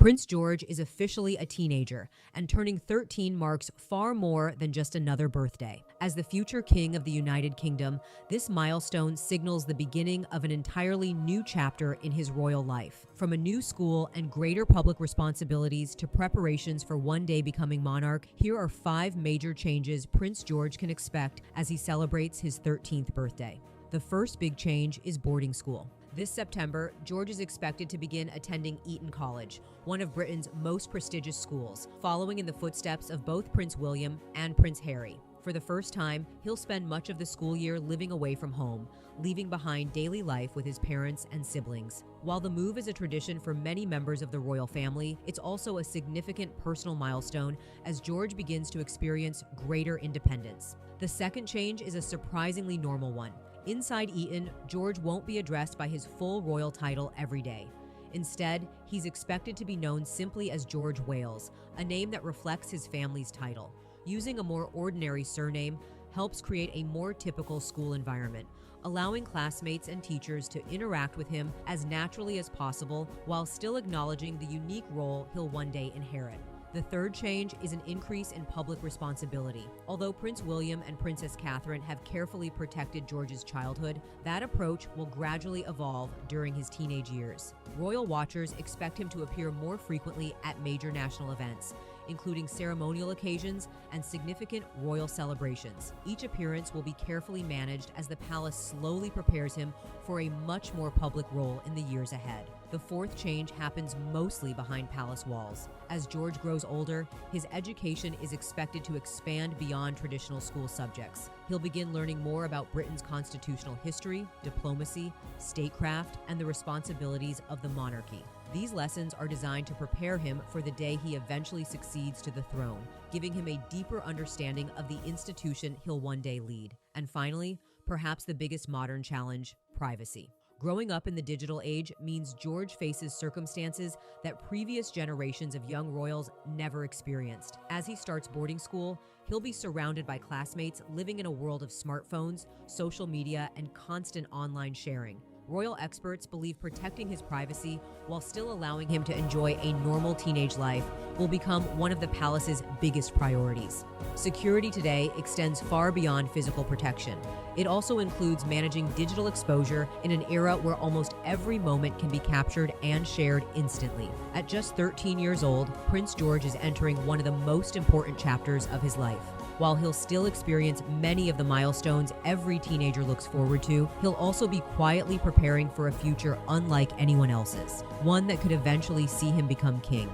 Prince George is officially a teenager, and turning 13 marks far more than just another birthday. As the future king of the United Kingdom, this milestone signals the beginning of an entirely new chapter in his royal life. From a new school and greater public responsibilities to preparations for one day becoming monarch, here are 5 major changes Prince George can expect as he celebrates his 13th birthday. The first big change is boarding school. This September, George is expected to begin attending Eton College, one of Britain's most prestigious schools, following in the footsteps of both Prince William and Prince Harry. For the first time, he'll spend much of the school year living away from home, leaving behind daily life with his parents and siblings. While the move is a tradition for many members of the royal family, it's also a significant personal milestone as George begins to experience greater independence. The second change is a surprisingly normal one. Inside Eton, George won't be addressed by his full royal title every day. Instead, he's expected to be known simply as George Wales, a name that reflects his family's title. Using a more ordinary surname helps create a more typical school environment, allowing classmates and teachers to interact with him as naturally as possible while still acknowledging the unique role he'll one day inherit. The third change is an increase in public responsibility. Although Prince William and Princess Catherine have carefully protected George's childhood, that approach will gradually evolve during his teenage years. Royal watchers expect him to appear more frequently at major national events, including ceremonial occasions and significant royal celebrations. Each appearance will be carefully managed as the palace slowly prepares him for a much more public role in the years ahead. The fourth change happens mostly behind palace walls. As George grows older, his education is expected to expand beyond traditional school subjects. He'll begin learning more about Britain's constitutional history, diplomacy, statecraft, and the responsibilities of the monarchy. These lessons are designed to prepare him for the day he eventually succeeds to the throne, giving him a deeper understanding of the institution he'll one day lead. And finally, perhaps the biggest modern challenge, privacy. Growing up in the digital age means George faces circumstances that previous generations of young royals never experienced. As he starts boarding school, he'll be surrounded by classmates living in a world of smartphones, social media, and constant online sharing. Royal experts believe protecting his privacy while still allowing him to enjoy a normal teenage life will become one of the palace's biggest priorities. Security today extends far beyond physical protection. It also includes managing digital exposure in an era where almost every moment can be captured and shared instantly. At just 13 years old, Prince George is entering one of the most important chapters of his life. While he'll still experience many of the milestones every teenager looks forward to, he'll also be quietly preparing for a future unlike anyone else's, one that could eventually see him become king.